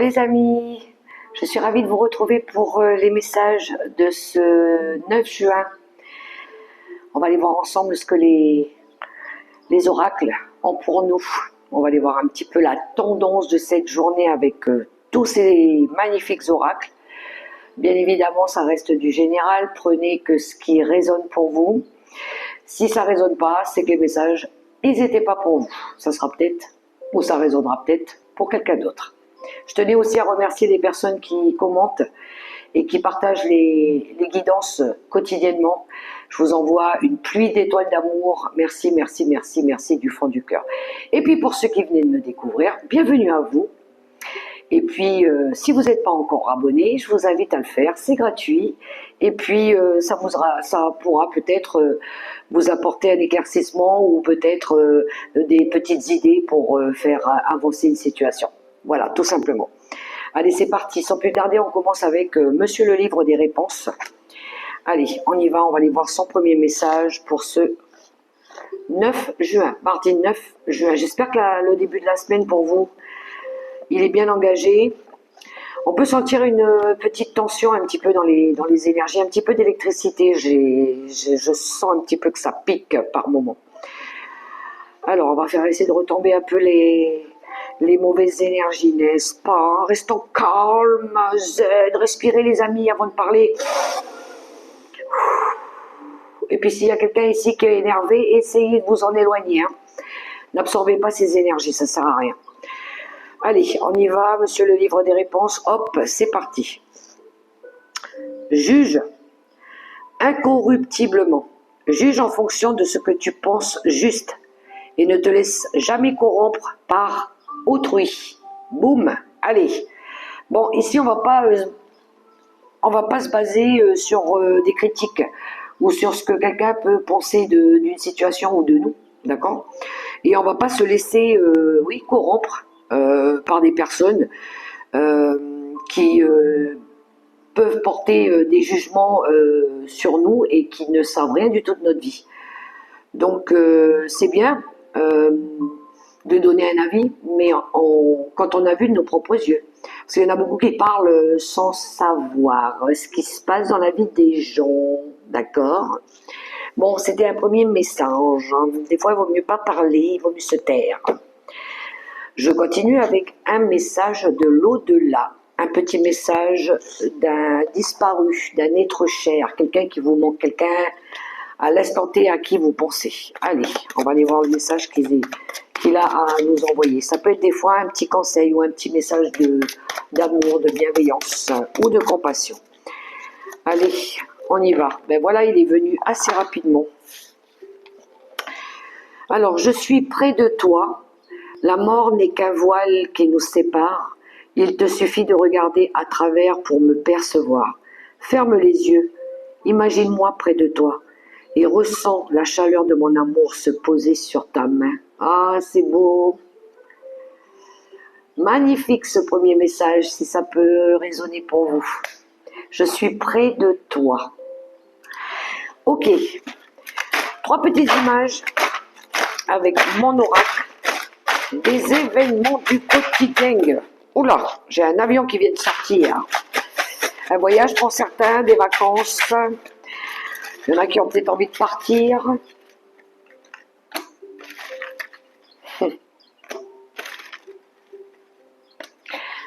les amis, je suis ravie de vous retrouver pour les messages de ce 9 juin. On va aller voir ensemble ce que les oracles ont pour nous. On va aller voir un petit peu la tendance de cette journée avec tous ces magnifiques oracles. Bien évidemment, ça reste du général. Prenez que ce qui résonne pour vous. Si ça ne résonne pas, c'est que les messages, ils n'étaient pas pour vous. Ça sera peut-être, ou ça résonnera peut-être pour quelqu'un d'autre. Je tenais aussi à remercier les personnes qui commentent et qui partagent les guidances quotidiennement. Je vous envoie une pluie d'étoiles d'amour. Merci, merci, merci, merci du fond du cœur. Et puis pour ceux qui venaient de me découvrir, bienvenue à vous. Et puis, si vous n'êtes pas encore abonné, je vous invite à le faire, c'est gratuit. Et puis, ça pourra peut-être vous apporter un éclaircissement ou peut-être des petites idées pour faire avancer une situation. Voilà, tout simplement. Allez, c'est parti. Sans plus tarder, on commence avec Monsieur le Livre des Réponses. Allez, on y va, on va aller voir son premier message pour ce 9 juin, mardi 9 juin. J'espère que le début de la semaine pour vous, il est bien engagé. On peut sentir une petite tension un petit peu dans les énergies, un petit peu d'électricité. Je sens un petit peu que ça pique par moment. Alors, on va faire essayer de retomber un peu les mauvaises énergies, n'est-ce pas? Restons calmes, zen, respirez les amis avant de parler. Et puis s'il y a quelqu'un ici qui est énervé, essayez de vous en éloigner. Hein. N'absorbez pas ces énergies, ça ne sert à rien. Allez, on y va, monsieur le livre des réponses. Hop, c'est parti. Juge incorruptiblement. Juge en fonction de ce que tu penses juste et ne te laisse jamais corrompre par autrui. Boum, allez. Bon, ici, on va pas se baser sur des critiques ou sur ce que quelqu'un peut penser d'une situation ou de nous, d'accord? Et on va pas se laisser, corrompre par des personnes qui peuvent porter des jugements sur nous et qui ne savent rien du tout de notre vie. Donc c'est bien de donner un avis, mais quand on a vu de nos propres yeux. Parce qu'il y en a beaucoup qui parlent sans savoir ce qui se passe dans la vie des gens, d'accord? Bon, c'était un premier message. Hein. Des fois, il vaut mieux pas parler, il vaut mieux se taire. Je continue avec un message de l'au-delà, un petit message d'un disparu, d'un être cher, quelqu'un qui vous manque, quelqu'un à l'instant T à qui vous pensez. Allez, on va aller voir le message qu'il a à nous envoyer. Ça peut être des fois un petit conseil ou un petit message d'amour, de bienveillance ou de compassion. Allez, on y va. Ben voilà, il est venu assez rapidement. Alors, je suis près de toi. La mort n'est qu'un voile qui nous sépare. Il te suffit de regarder à travers pour me percevoir. Ferme les yeux, imagine-moi près de toi et ressens la chaleur de mon amour se poser sur ta main. Ah, c'est beau. Magnifique ce premier message, si ça peut résonner pour vous. Je suis près de toi. Ok, 3 petites images avec mon oracle. Des événements du quotidien. Oula, j'ai un avion qui vient de sortir. Un voyage pour certains, des vacances. Il y en a qui ont peut-être envie de partir.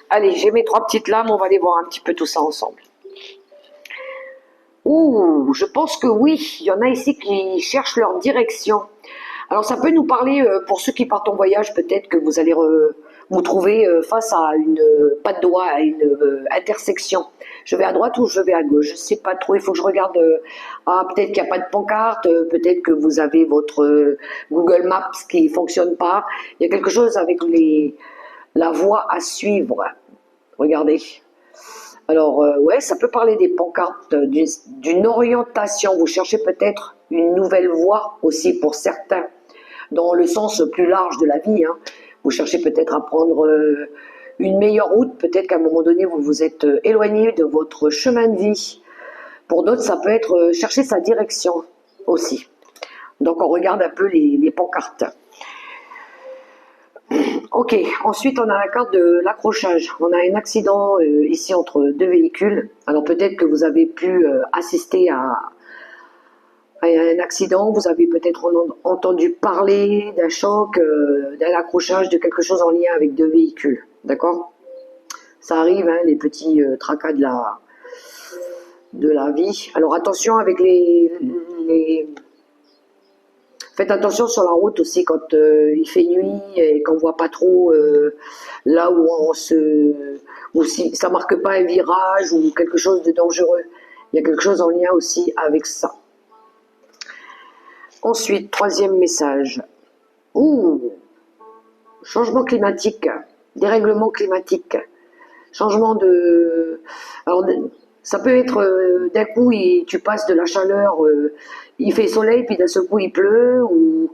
Allez, j'ai mes 3 petites lames, on va aller voir un petit peu tout ça ensemble. Ouh, je pense que oui, il y en a ici qui cherchent leur direction. Alors ça peut nous parler, pour ceux qui partent en voyage, peut-être que vous allez vous trouver face à pas de doigt, à une intersection. Je vais à droite ou je vais à gauche, je ne sais pas trop, il faut que je regarde. Peut-être qu'il n'y a pas de pancarte, peut-être que vous avez votre Google Maps qui ne fonctionne pas. Il y a quelque chose avec la voie à suivre. Regardez. Alors, ouais, ça peut parler des pancartes, d'une orientation. Vous cherchez peut-être une nouvelle voie aussi pour certains, dans le sens plus large de la vie. Hein. Vous cherchez peut-être à prendre une meilleure route. Peut-être qu'à un moment donné, vous vous êtes éloigné de votre chemin de vie. Pour d'autres, ça peut être chercher sa direction aussi. Donc, on regarde un peu les pancartes. Ok, ensuite on a la carte de l'accrochage. On a un accident ici entre deux véhicules. Alors peut-être que vous avez pu assister à un accident, vous avez peut-être entendu parler d'un choc, d'un accrochage, de quelque chose en lien avec deux véhicules. D'accord? Ça arrive, hein, les petits tracas de la vie. Alors attention avec faites attention sur la route aussi quand il fait nuit et qu'on voit pas trop là où ou si ça marque pas un virage ou quelque chose de dangereux. Il y a quelque chose en lien aussi avec ça. Ensuite, troisième message. Ouh, changement climatique, dérèglement climatique, changement de... Alors, ça peut être d'un coup, tu passes de la chaleur, il fait soleil, puis d'un seul coup, il pleut, ou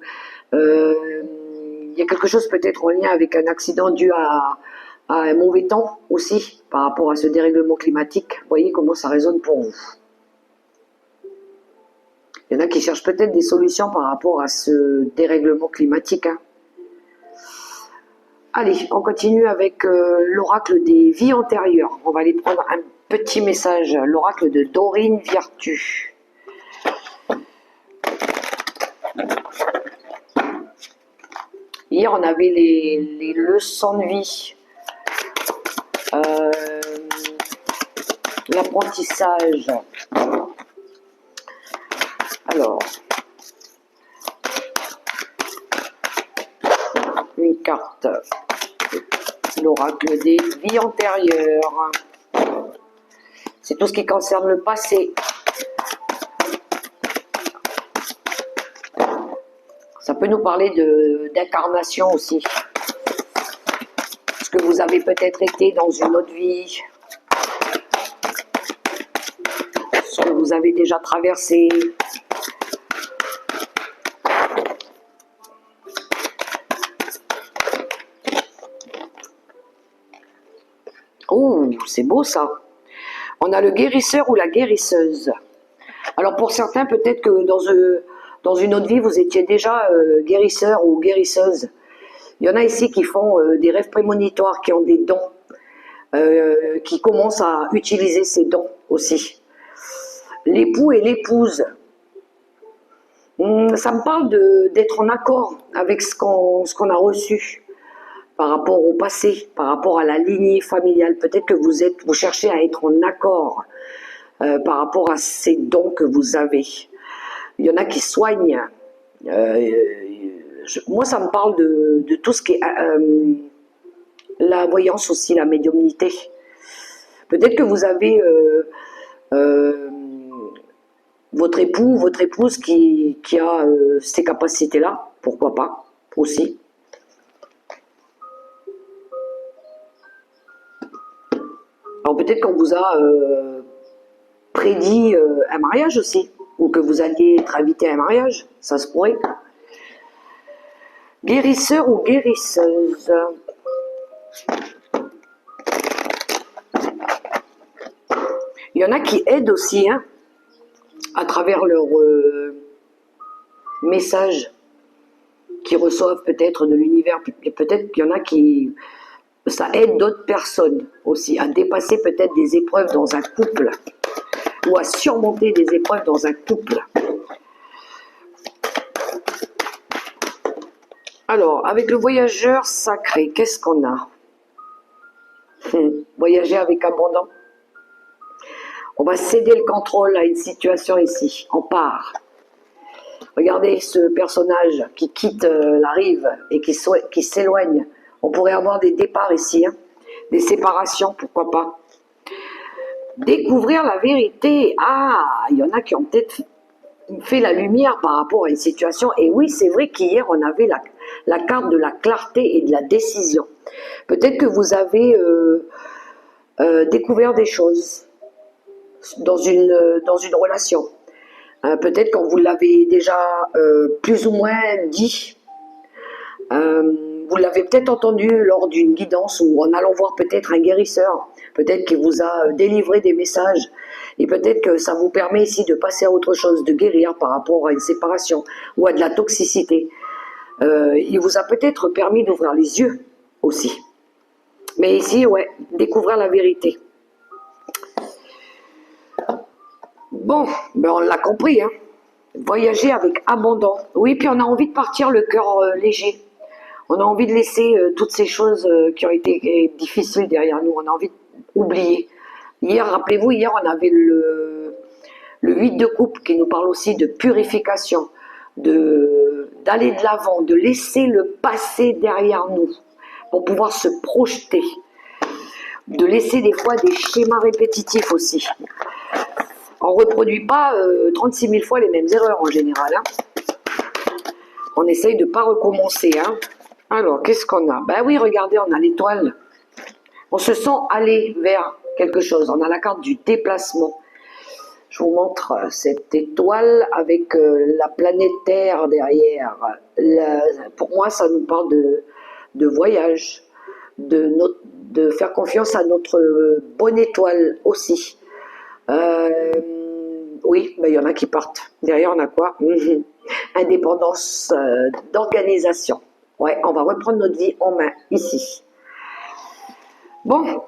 il y a quelque chose peut-être en lien avec un accident dû à un mauvais temps aussi, par rapport à ce dérèglement climatique. Vous voyez comment ça résonne pour vous. Il y en a qui cherchent peut-être des solutions par rapport à ce dérèglement climatique. Hein. Allez, on continue avec l'oracle des vies antérieures. On va aller prendre un petit message, l'oracle de Dorine Virtue. Hier, on avait les leçons de vie, l'apprentissage. Alors, une carte, l'oracle des vies antérieures. C'est tout ce qui concerne le passé. Ça peut nous parler d'incarnation aussi. Ce que vous avez peut-être été dans une autre vie. Ce que vous avez déjà traversé. Oh, c'est beau ça. On a le guérisseur ou la guérisseuse. Alors pour certains, peut-être que dans une autre vie, vous étiez déjà guérisseur ou guérisseuse. Il y en a ici qui font des rêves prémonitoires, qui ont des dons, qui commencent à utiliser ces dons aussi. L'époux et l'épouse. Ça me parle d'être en accord avec ce qu'on a reçu par rapport au passé, par rapport à la lignée familiale. Peut-être que vous cherchez à être en accord par rapport à ces dons que vous avez. Il y en a qui soignent. Moi, ça me parle de tout ce qui est la voyance aussi, la médiumnité. Peut-être que vous avez votre époux, votre épouse qui a ces capacités-là, pourquoi pas, aussi. Alors peut-être qu'on vous a prédit un mariage aussi, ou que vous alliez être invité à un mariage, ça se pourrait. Guérisseur ou guérisseuse. Il y en a qui aident aussi, hein, à travers leurs messages qu'ils reçoivent peut-être de l'univers. Peut-être qu'il y en a qui... Ça aide d'autres personnes aussi à dépasser peut-être des épreuves dans un couple ou à surmonter des épreuves dans un couple. Alors, avec le voyageur sacré, qu'est-ce qu'on a? Voyager avec abandon. On va céder le contrôle à une situation ici. On part. Regardez ce personnage qui quitte la rive et qui s'éloigne. On pourrait avoir des départs ici, hein, des séparations, pourquoi pas. Découvrir la vérité. Ah, il y en a qui ont peut-être fait la lumière par rapport à une situation. Et oui, c'est vrai qu'hier, on avait la carte de la clarté et de la décision. Peut-être que vous avez découvert des choses dans une relation. Peut-être qu'on vous l'avait déjà plus ou moins dit. Vous l'avez peut-être entendu lors d'une guidance ou en allant voir peut-être un guérisseur, peut-être qu'il vous a délivré des messages et peut-être que ça vous permet ici de passer à autre chose, de guérir par rapport à une séparation ou à de la toxicité. Il vous a peut-être permis d'ouvrir les yeux aussi. Mais ici, ouais, découvrir la vérité. Bon, ben on l'a compris, hein. Voyager avec abandon. Oui, puis on a envie de partir le cœur léger. On a envie de laisser toutes ces choses qui ont été difficiles derrière nous. On a envie d'oublier. Hier, rappelez-vous, hier, on avait le 8 de coupe qui nous parle aussi de purification, d'aller de l'avant, de laisser le passé derrière nous pour pouvoir se projeter, de laisser des fois des schémas répétitifs aussi. On ne reproduit pas 36 000 fois les mêmes erreurs en général. Hein. On essaye de ne pas recommencer. Hein. Alors, qu'est-ce qu'on a? Ben oui, regardez, on a l'étoile. On se sent aller vers quelque chose. On a la carte du déplacement. Je vous montre cette étoile avec la planète Terre derrière. Pour moi, ça nous parle de voyage, de faire confiance à notre bonne étoile aussi. Oui, ben, il y en a qui partent. Derrière, on a quoi? Indépendance d'organisation. Ouais, on va reprendre notre vie en main ici. Bon.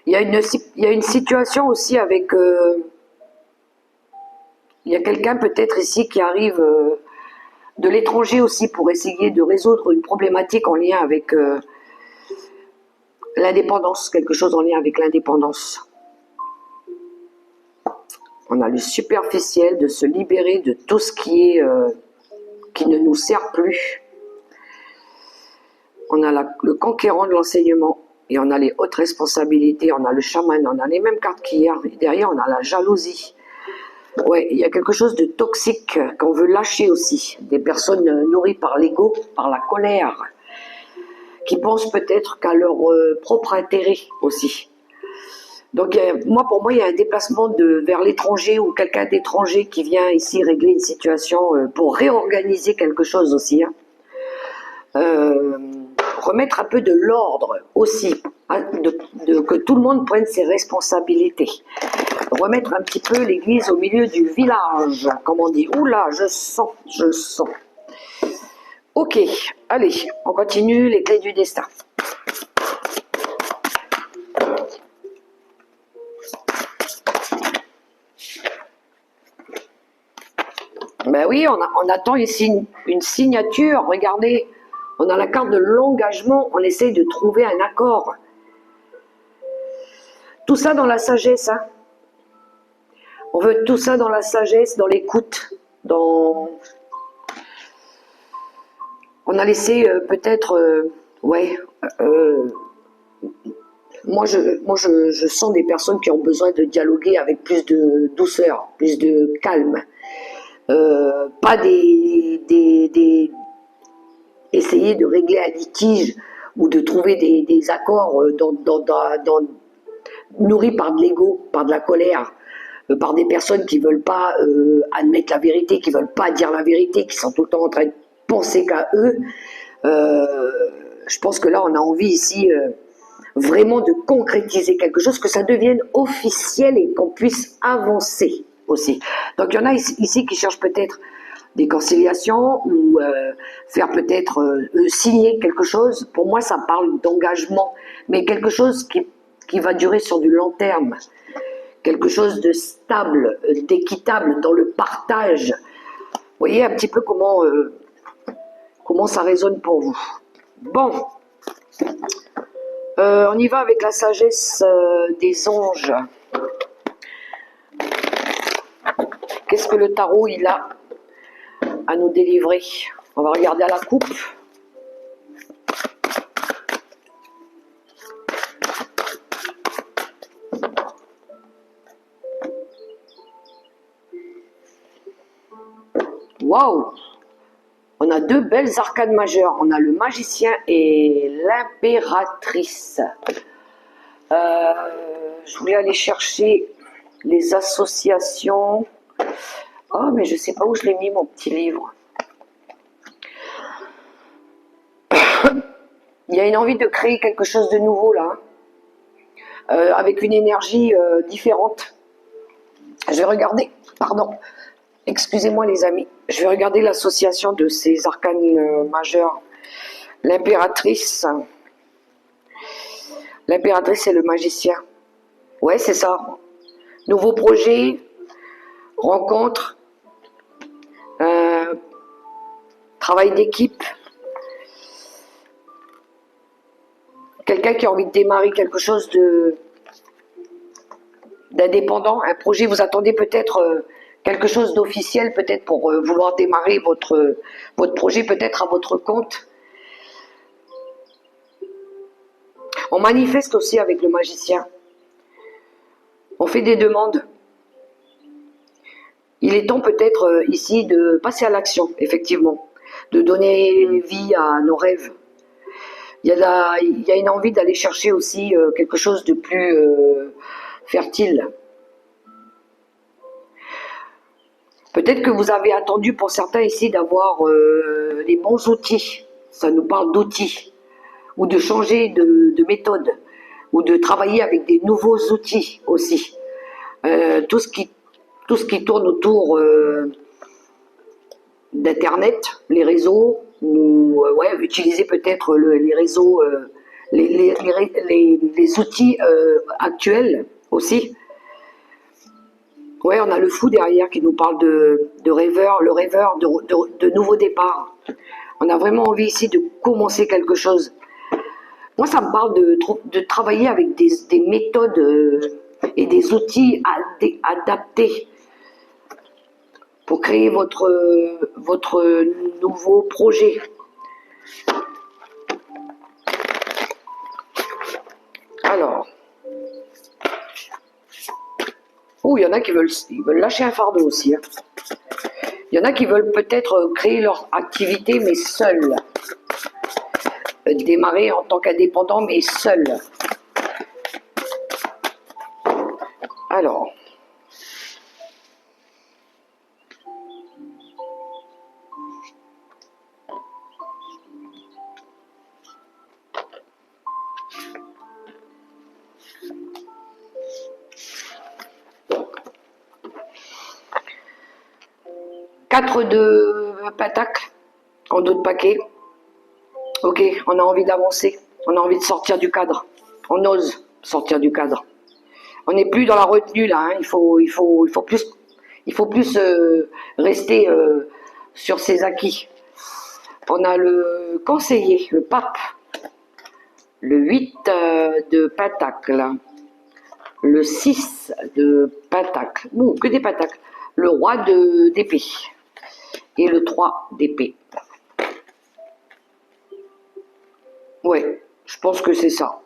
Il y a une situation aussi avec... il y a quelqu'un peut-être ici qui arrive de l'étranger aussi pour essayer de résoudre une problématique en lien avec l'indépendance, quelque chose en lien avec l'indépendance. On a le superficiel, de se libérer de tout ce qui ne nous sert plus. On a le conquérant de l'enseignement et on a les hautes responsabilités, on a le chaman, on a les mêmes cartes qu'hier. Derrière, on a la jalousie. Ouais, il y a quelque chose de toxique qu'on veut lâcher aussi. Des personnes nourries par l'ego, par la colère, qui pensent peut-être qu'à leur propre intérêt aussi. Donc pour moi, il y a un déplacement vers l'étranger ou quelqu'un d'étranger qui vient ici régler une situation pour réorganiser quelque chose aussi. Hein. Remettre un peu de l'ordre aussi, hein, que tout le monde prenne ses responsabilités. Remettre un petit peu l'église au milieu du village, comme on dit. Oula, je sens. Ok, allez, on continue les clés du destin. Ben oui, on attend ici une signature, regardez. On a la carte de l'engagement, on essaye de trouver un accord. Tout ça dans la sagesse. Hein. On veut tout ça dans la sagesse, dans l'écoute. On a laissé peut-être... moi, je sens des personnes qui ont besoin de dialoguer avec plus de douceur, plus de calme. Pas essayer de régler un litige ou de trouver des accords nourris par de l'ego, par de la colère, par des personnes qui ne veulent pas admettre la vérité, qui ne veulent pas dire la vérité, qui sont tout le temps en train de penser qu'à eux. Je pense que là, on a envie ici vraiment de concrétiser quelque chose, que ça devienne officiel et qu'on puisse avancer aussi. Donc, il y en a ici qui cherchent peut-être des conciliations ou faire peut-être signer quelque chose. Pour moi, ça parle d'engagement, mais quelque chose qui va durer sur du long terme, quelque chose de stable, d'équitable dans le partage. Vous voyez un petit peu comment ça résonne pour vous. Bon, on y va avec la sagesse des anges. Qu'est-ce que le tarot il a à nous délivrer? On va regarder à la coupe. Waouh! On a deux belles arcanes majeures. On a le magicien et l'impératrice. Je voulais aller chercher les associations. Oh, mais je ne sais pas où je l'ai mis, mon petit livre. Il y a une envie de créer quelque chose de nouveau, là. Avec une énergie différente. Je vais regarder, pardon. Excusez-moi les amis, je vais regarder l'association de ces arcanes majeurs. L'impératrice. L'impératrice et le magicien. Ouais, c'est ça. Nouveau projet, rencontre, travail d'équipe. Quelqu'un qui a envie de démarrer quelque chose d'indépendant, un projet, vous attendez peut-être quelque chose d'officiel, peut-être pour vouloir démarrer votre projet, peut-être à votre compte. On manifeste aussi avec le magicien. On fait des demandes. Il est temps peut-être ici de passer à l'action, effectivement, de donner vie à nos rêves. Il y a une envie d'aller chercher aussi quelque chose de plus fertile. Peut-être que vous avez attendu pour certains ici d'avoir les bons outils. Ça nous parle d'outils. Ou de changer de méthode. Ou de travailler avec des nouveaux outils aussi. Tout ce qui tourne autour d'Internet, les réseaux, ou utiliser peut-être les réseaux, les outils actuels aussi. Ouais, on a le fou derrière qui nous parle de rêveur, le rêveur de nouveau départ. On a vraiment envie ici de commencer quelque chose. Moi, ça me parle de travailler avec des méthodes et des outils adaptés pour créer votre nouveau projet. Alors, il y en a qui veulent lâcher un fardeau aussi. Hein. Il y en a qui veulent peut-être créer leur activité, mais seuls. Démarrer en tant qu'indépendant, mais seuls. Alors, quatre de pentacle en dos de paquet. Ok, on a envie d'avancer, on a envie de sortir du cadre, on ose sortir du cadre. On n'est plus dans la retenue là, hein. Il faut plus rester sur ses acquis. On a le conseiller, le pape, le 8 de pentacle, le 6 de pentacle, que des pentacles, le roi d'épée et le 3 d'épée. Ouais, je pense que c'est ça.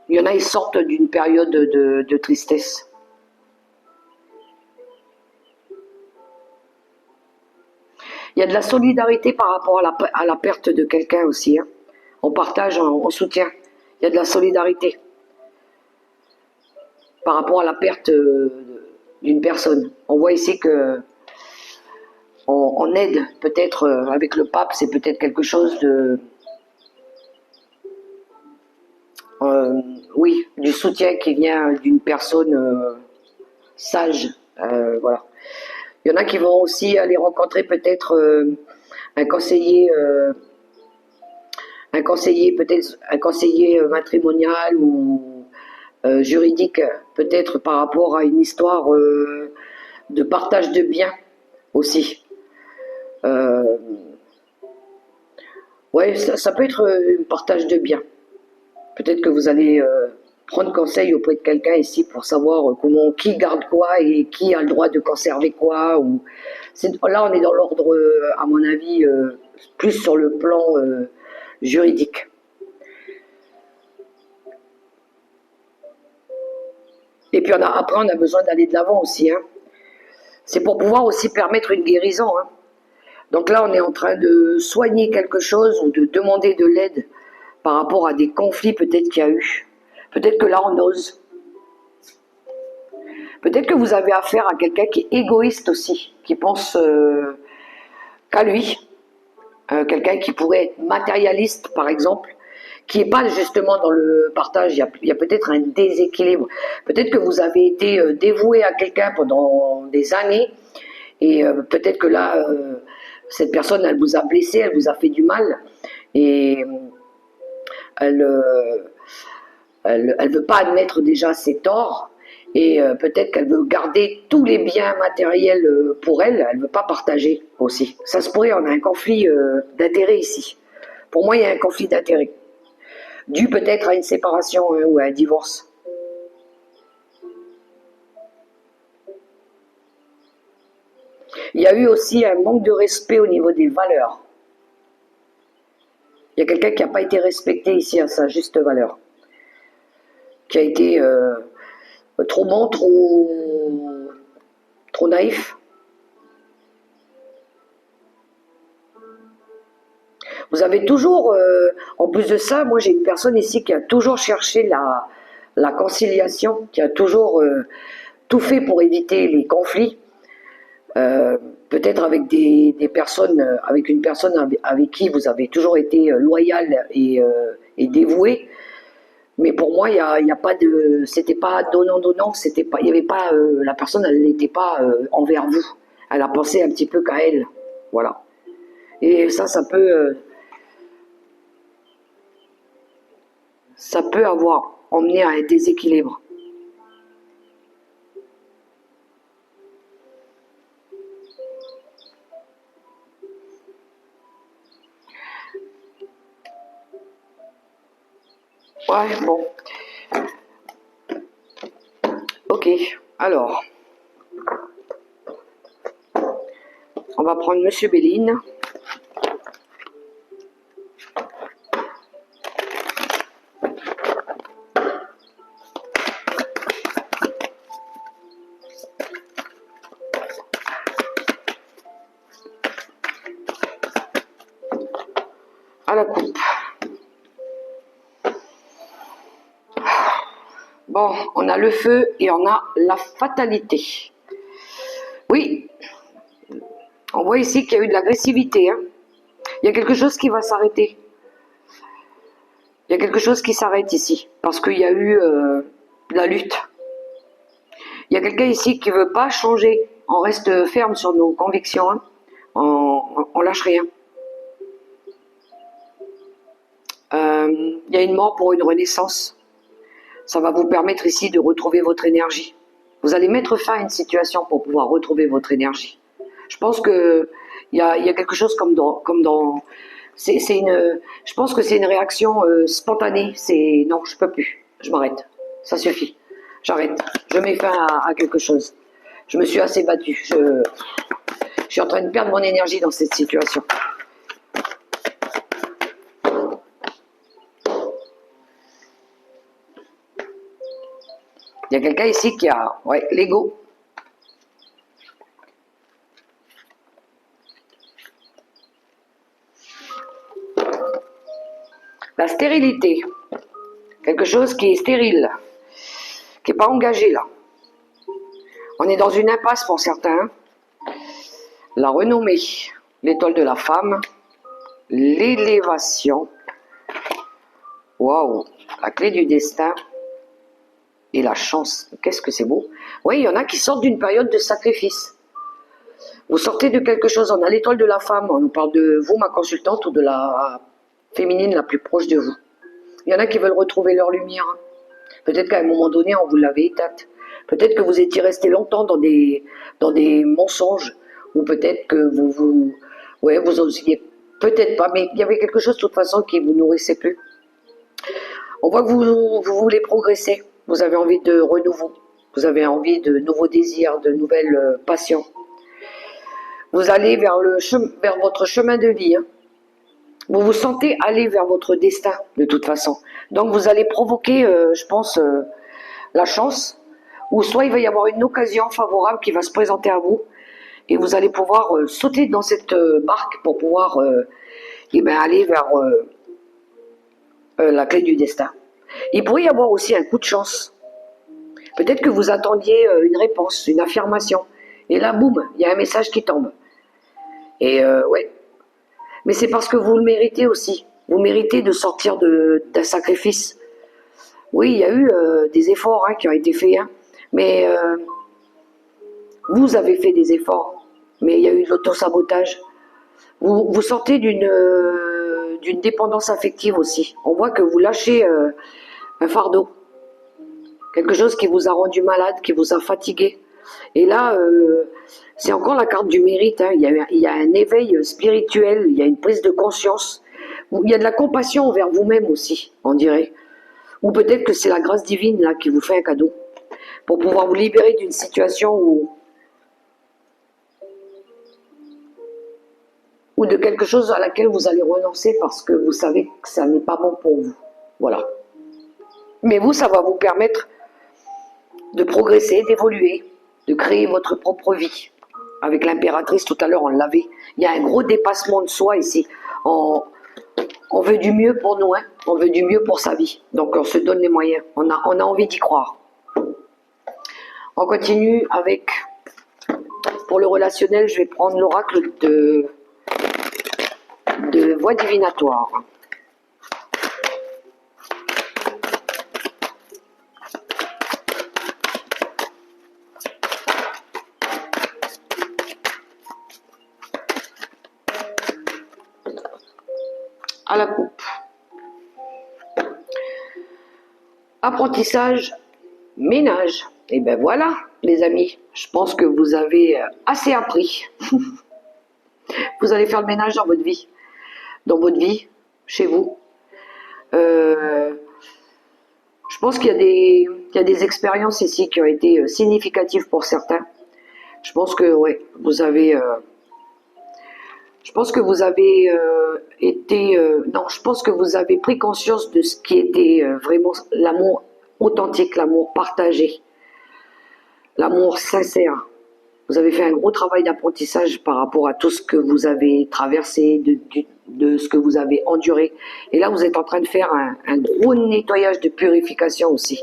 Il y en a, ils sortent d'une période de tristesse. Il y a de la solidarité par rapport à la perte de quelqu'un aussi. Hein. On partage, on soutient. Il y a de la solidarité par rapport à la perte d'une personne. On voit ici que on aide peut-être avec le pape, c'est peut-être quelque chose de... oui, du soutien qui vient d'une personne sage. Voilà. Il y en a qui vont aussi aller rencontrer peut-être un conseiller peut-être un conseiller matrimonial ou juridique, peut-être par rapport à une histoire de partage de biens aussi. Ouais, ça peut être un partage de biens. Peut-être que vous allez prendre conseil auprès de quelqu'un ici pour savoir qui garde quoi et qui a le droit de conserver quoi. Là, on est dans l'ordre, à mon avis, plus sur le plan juridique. Et puis après, on a besoin d'aller de l'avant aussi. Hein. C'est pour pouvoir aussi permettre une guérison. Hein. Donc là, on est en train de soigner quelque chose ou de demander de l'aide par rapport à des conflits peut-être qu'il y a eu. Peut-être que là, on ose. Peut-être que vous avez affaire à quelqu'un qui est égoïste aussi, qui pense qu'à lui. Quelqu'un qui pourrait être matérialiste, par exemple, qui n'est pas justement dans le partage. Il y a peut-être un déséquilibre. Peut-être que vous avez été dévoué à quelqu'un pendant des années Et peut-être que là, cette personne, elle vous a blessé, elle vous a fait du mal. Et elle elle veut pas admettre déjà ses torts. Et peut-être qu'elle veut garder tous les biens matériels pour elle. Elle veut pas partager aussi. Ça se pourrait, on a un conflit d'intérêts ici. Pour moi, il y a un conflit d'intérêts. Dû peut-être à une séparation ou à un divorce. Il y a eu aussi un manque de respect au niveau des valeurs. Il y a quelqu'un qui n'a pas été respecté ici à sa juste valeur. Qui a été trop bon, trop naïf. Vous avez toujours, en plus de ça, moi j'ai une personne ici qui a toujours cherché la conciliation, qui a toujours tout fait pour éviter les conflits. Peut-être avec des personnes, avec une personne avec qui vous avez toujours été loyal et dévoué. Mais pour moi, il y a pas de, c'était pas donnant, c'était pas, il y avait pas, la personne, elle n'était pas envers vous. Elle a pensé un petit peu qu'à elle, voilà. Et ça peut avoir emmené à un déséquilibre. Ouais, bon. Ok, alors, on va prendre Monsieur Béline. À la coupe. Bon, on a le feu et on a la fatalité. Oui, on voit ici qu'il y a eu de l'agressivité. Hein. Il y a quelque chose qui va s'arrêter. Il y a quelque chose qui s'arrête ici, parce qu'il y a eu de la lutte. Il y a quelqu'un ici qui ne veut pas changer. On reste ferme sur nos convictions. Hein. On lâche rien. Il y a une mort pour une renaissance. Ça va vous permettre ici de retrouver votre énergie. Vous allez mettre fin à une situation pour pouvoir retrouver votre énergie. Je pense que il y a quelque chose comme dans je pense que c'est une réaction spontanée. C'est non, je peux plus. Je m'arrête. Ça suffit. J'arrête. Je mets fin à quelque chose. Je me suis assez battue. Je suis en train de perdre mon énergie dans cette situation. Il y a quelqu'un ici qui a l'ego. La stérilité. Quelque chose qui est stérile, qui n'est pas engagé là. On est dans une impasse pour certains. La renommée, l'étoile de la femme, l'élévation, waouh, la clé du destin et la chance. Qu'est-ce que c'est beau. Oui, il y en a qui sortent d'une période de sacrifice. Vous sortez de quelque chose, on a l'étoile de la femme, on nous parle de vous, ma consultante, ou de la féminine la plus proche de vous. Il y en a qui veulent retrouver leur lumière. Peut-être qu'à un moment donné, on vous l'avait éteinte. Peut-être que vous étiez resté longtemps dans des mensonges, ou peut-être que vous osiez, peut-être pas, mais il y avait quelque chose de toute façon qui vous nourrissait plus. On voit que vous voulez progresser, vous avez envie de renouveau, vous avez envie de nouveaux désirs, de nouvelles passions. Vous allez vers votre chemin de vie. Hein. Vous vous sentez aller vers votre destin, de toute façon. Donc vous allez provoquer, je pense, la chance, ou soit il va y avoir une occasion favorable qui va se présenter à vous, et vous allez pouvoir sauter dans cette barque pour pouvoir aller vers la clé du destin. Il pourrait y avoir aussi un coup de chance. Peut-être que vous attendiez une réponse, une affirmation, et là, boum, il y a un message qui tombe. Et ouais. Mais c'est parce que vous le méritez aussi. Vous méritez de sortir d'un sacrifice. Oui, il y a eu des efforts qui ont été faits, hein, mais vous avez fait des efforts. mais il y a eu de l'autosabotage. Vous sortez d'une dépendance affective aussi. On voit que vous lâchez un fardeau, quelque chose qui vous a rendu malade, qui vous a fatigué. Et là, c'est encore la carte du mérite. Hein. Il y a un éveil spirituel, il y a une prise de conscience. Il y a de la compassion envers vous-même aussi, on dirait. Ou peut-être que c'est la grâce divine là qui vous fait un cadeau pour pouvoir vous libérer d'une situation ou de quelque chose à laquelle vous allez renoncer parce que vous savez que ça n'est pas bon pour vous. Voilà. Mais vous, ça va vous permettre de progresser, d'évoluer, de créer votre propre vie. Avec l'impératrice, tout à l'heure, on l'avait. Il y a un gros dépassement de soi ici. On veut du mieux pour nous, hein. On veut du mieux pour sa vie. Donc on se donne les moyens. On a envie d'y croire. On continue avec, pour le relationnel, je vais prendre l'oracle de voix divinatoire. À la coupe. Apprentissage, ménage. Et ben voilà, les amis, je pense que vous avez assez appris. Vous allez faire le ménage dans votre vie, chez vous. Je pense qu'il y a des expériences ici qui ont été significatives pour certains. Je pense que ouais, vous avez je pense que vous avez je pense que vous avez pris conscience de ce qui était vraiment l'amour authentique, l'amour partagé, l'amour sincère. Vous avez fait un gros travail d'apprentissage par rapport à tout ce que vous avez traversé, de ce que vous avez enduré. Et là, vous êtes en train de faire un gros nettoyage de purification aussi.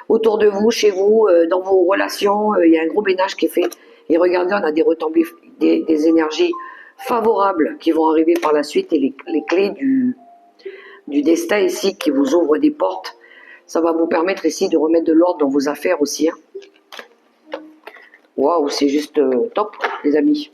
Autour de vous, chez vous, dans vos relations, il y a un gros ménage qui est fait. Et regardez, on a des retombées, des énergies favorables qui vont arriver par la suite et les clés du destin ici qui vous ouvrent des portes. Ça va vous permettre ici de remettre de l'ordre dans vos affaires aussi. Hein. Waouh, c'est juste top, les amis.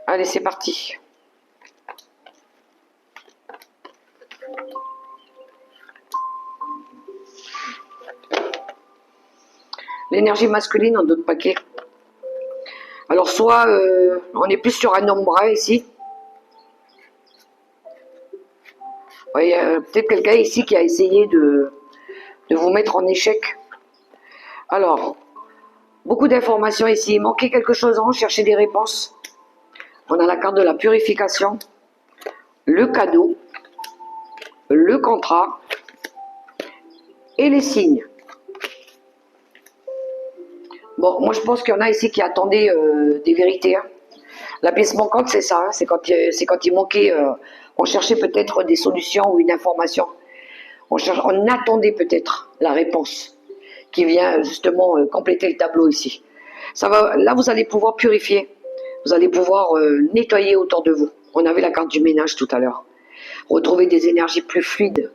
Allez, c'est parti. L'énergie masculine en d'autres paquets. Alors soit on est plus sur un homme bras ici. Il y a peut-être quelqu'un ici qui a essayé de vous mettre en échec. Alors, beaucoup d'informations ici. Il manquait quelque chose en chercher des réponses. On a la carte de la purification, le cadeau, le contrat et les signes. Bon, moi je pense qu'il y en a ici qui attendaient des vérités. Hein. La pièce manquante, c'est ça. Hein. C'est quand il manquait, on cherchait peut-être des solutions ou une information. On attendait peut-être la réponse qui vient justement compléter le tableau ici. Là, vous allez pouvoir purifier. Vous allez pouvoir nettoyer autour de vous. On avait la carte du ménage tout à l'heure. Retrouver des énergies plus fluides,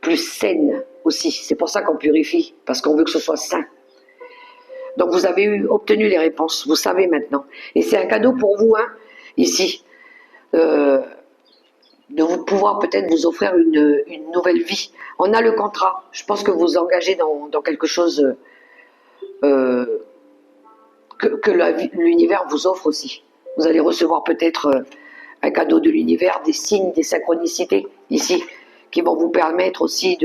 plus saines aussi. C'est pour ça qu'on purifie, parce qu'on veut que ce soit sain. Donc vous avez obtenu les réponses, vous savez maintenant. Et c'est un cadeau pour vous, hein, ici, de vous pouvoir peut-être vous offrir une nouvelle vie. On a le contrat. Je pense que vous vous engagez dans quelque chose que l'univers vous offre aussi. Vous allez recevoir peut-être un cadeau de l'univers, des signes, des synchronicités ici, qui vont vous permettre aussi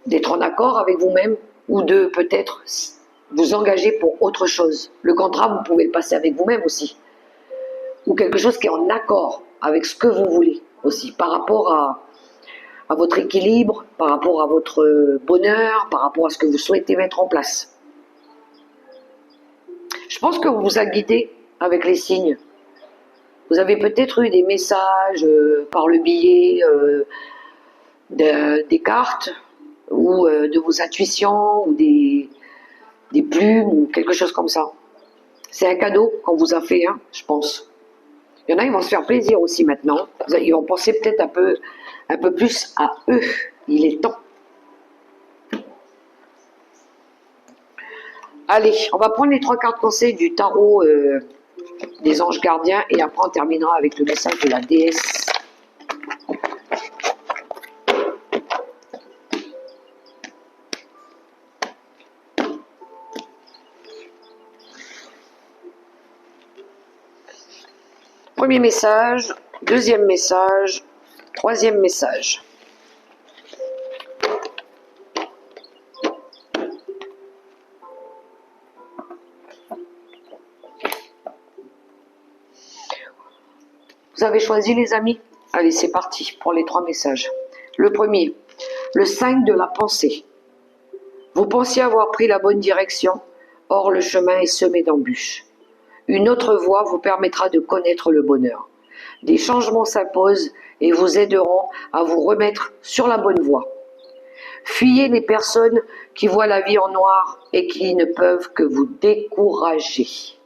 d'être en accord avec vous-même ou de peut-être vous engager pour autre chose. Le contrat, vous pouvez le passer avec vous-même aussi. Ou quelque chose qui est en accord avec ce que vous voulez aussi, par rapport à votre équilibre, par rapport à votre bonheur, par rapport à ce que vous souhaitez mettre en place. Je pense que vous vous a guidé avec les signes. Vous avez peut-être eu des messages par le biais des cartes ou de vos intuitions ou des plumes ou quelque chose comme ça. C'est un cadeau qu'on vous a fait, hein, je pense. Il y en a, ils vont se faire plaisir aussi maintenant. Ils vont penser peut-être un peu plus à eux. Il est temps. Allez, on va prendre les 3 cartes conseils du tarot des anges gardiens et après on terminera avec le message de la déesse. Premier message, deuxième message, troisième message. Vous avez choisi les amis? Allez, c'est parti pour les 3 messages. Le premier, le 5 de la pensée. Vous pensiez avoir pris la bonne direction, or le chemin est semé d'embûches. Une autre voie vous permettra de connaître le bonheur. Des changements s'imposent et vous aideront à vous remettre sur la bonne voie. Fuyez les personnes qui voient la vie en noir et qui ne peuvent que vous décourager.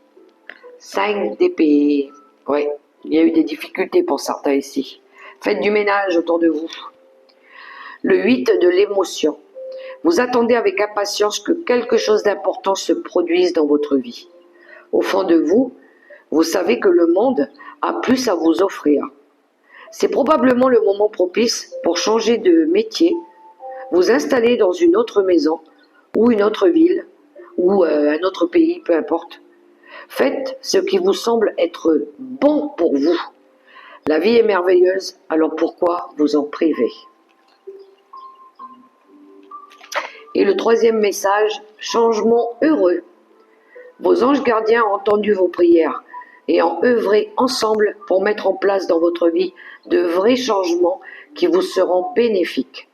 5 d'épée. Oui, il y a eu des difficultés pour certains ici. Faites du ménage autour de vous. Le 8 de l'émotion. Vous attendez avec impatience que quelque chose d'important se produise dans votre vie. Au fond de vous, vous savez que le monde a plus à vous offrir. C'est probablement le moment propice pour changer de métier, vous installer dans une autre maison ou une autre ville ou un autre pays, peu importe. Faites ce qui vous semble être bon pour vous. La vie est merveilleuse, alors pourquoi vous en priver? Et le troisième message, changement heureux. Vos anges gardiens ont entendu vos prières et ont œuvré ensemble pour mettre en place dans votre vie de vrais changements qui vous seront bénéfiques.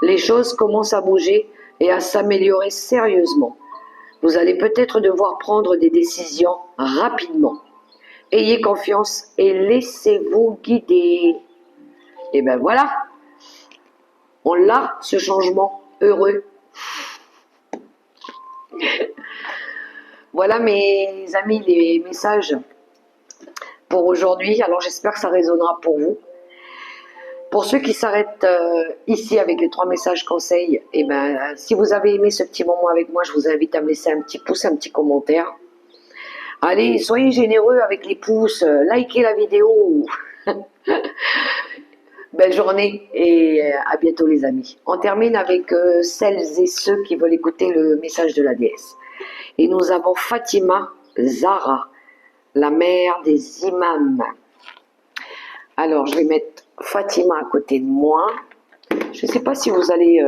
Les choses commencent à bouger et à s'améliorer sérieusement. Vous allez peut-être devoir prendre des décisions rapidement. Ayez confiance et laissez-vous guider. Et ben voilà, on l'a, ce changement heureux. Voilà mes amis, les messages pour aujourd'hui. Alors j'espère que ça résonnera pour vous. Pour ceux qui s'arrêtent ici avec les 3 messages conseils, et ben, si vous avez aimé ce petit moment avec moi, je vous invite à me laisser un petit pouce, un petit commentaire. Allez, soyez généreux avec les pouces, likez la vidéo. Belle journée et à bientôt les amis. On termine avec celles et ceux qui veulent écouter le message de la déesse. Et nous avons Fatima Zahra, la mère des imams. Alors, je vais mettre Fatima à côté de moi. Je ne sais pas si vous allez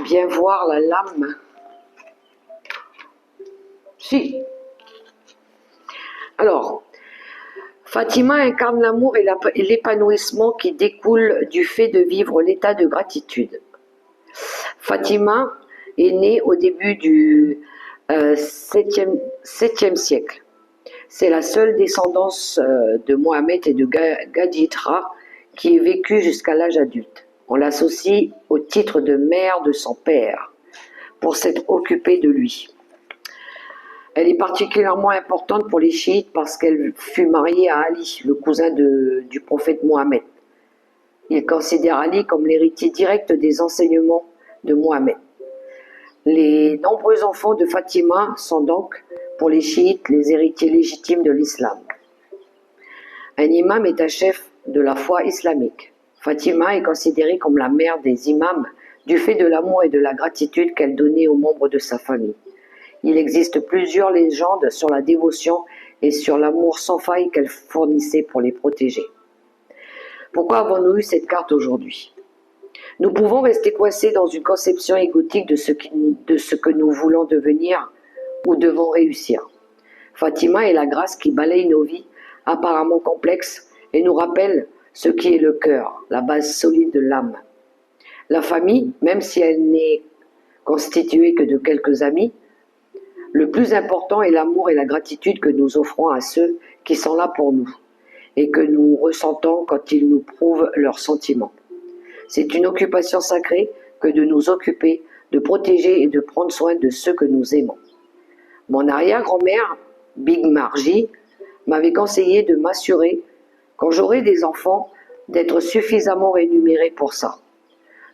bien voir la lame. Si. Alors, Fatima incarne l'amour et l'épanouissement qui découle du fait de vivre l'état de gratitude. Fatima est née au début du 7e siècle. C'est la seule descendance de Mohammed et de Gaditra qui ait vécu jusqu'à l'âge adulte. On l'associe au titre de mère de son père, pour s'être occupée de lui. Elle est particulièrement importante pour les chiites parce qu'elle fut mariée à Ali, le cousin du prophète Mohammed. Ils considèrent Ali comme l'héritier direct des enseignements de Mohammed. Les nombreux enfants de Fatima sont donc, pour les chiites, les héritiers légitimes de l'islam. Un imam est un chef de la foi islamique. Fatima est considérée comme la mère des imams du fait de l'amour et de la gratitude qu'elle donnait aux membres de sa famille. Il existe plusieurs légendes sur la dévotion et sur l'amour sans faille qu'elle fournissait pour les protéger. Pourquoi avons-nous eu cette carte aujourd'hui? Nous pouvons rester coincés dans une conception égotique de ce que nous voulons devenir ou devons réussir. Fatima est la grâce qui balaye nos vies apparemment complexes et nous rappelle ce qui est le cœur, la base solide de l'âme. La famille, même si elle n'est constituée que de quelques amis, le plus important est l'amour et la gratitude que nous offrons à ceux qui sont là pour nous et que nous ressentons quand ils nous prouvent leurs sentiments. C'est une occupation sacrée que de nous occuper, de protéger et de prendre soin de ceux que nous aimons. Mon arrière-grand-mère, Big Margie, m'avait conseillé de m'assurer, quand j'aurai des enfants, d'être suffisamment rémunérée pour ça.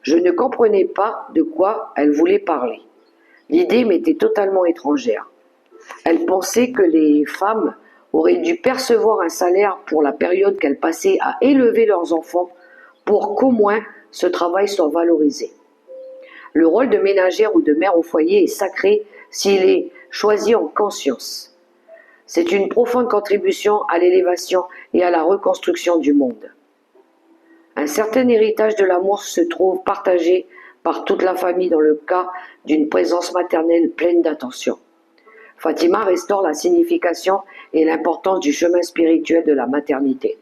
Je ne comprenais pas de quoi elle voulait parler. L'idée m'était totalement étrangère. Elle pensait que les femmes auraient dû percevoir un salaire pour la période qu'elles passaient à élever leurs enfants pour qu'au moins ce travail soit valorisé. Le rôle de ménagère ou de mère au foyer est sacré s'il est choisi en conscience. C'est une profonde contribution à l'élévation et à la reconstruction du monde. Un certain héritage de l'amour se trouve partagé par toute la famille dans le cas d'une présence maternelle pleine d'attention. Fatima restaure la signification et l'importance du chemin spirituel de la maternité.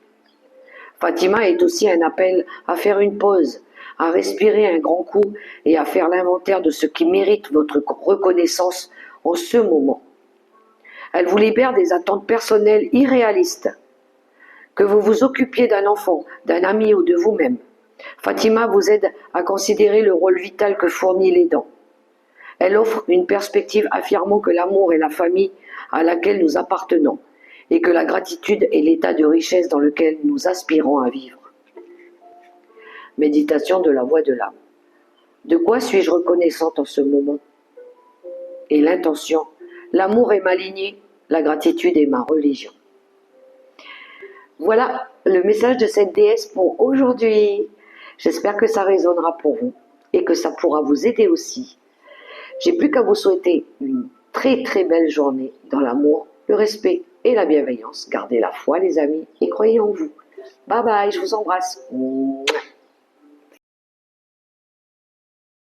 Fatima est aussi un appel à faire une pause, à respirer un grand coup et à faire l'inventaire de ce qui mérite votre reconnaissance en ce moment. Elle vous libère des attentes personnelles irréalistes. Que vous vous occupiez d'un enfant, d'un ami ou de vous-même, Fatima vous aide à considérer le rôle vital que fournit l'aidant. Elle offre une perspective affirmant que l'amour est la famille à laquelle nous appartenons et que la gratitude est l'état de richesse dans lequel nous aspirons à vivre. Méditation de la voix de l'âme. De quoi suis-je reconnaissante en ce moment? Et l'intention, l'amour est ma lignée, la gratitude est ma religion. Voilà le message de cette déesse pour aujourd'hui. J'espère que ça résonnera pour vous et que ça pourra vous aider aussi. J'ai plus qu'à vous souhaiter une très très belle journée dans l'amour, le respect et la bienveillance. Gardez la foi les amis et croyez en vous. Bye bye, je vous embrasse.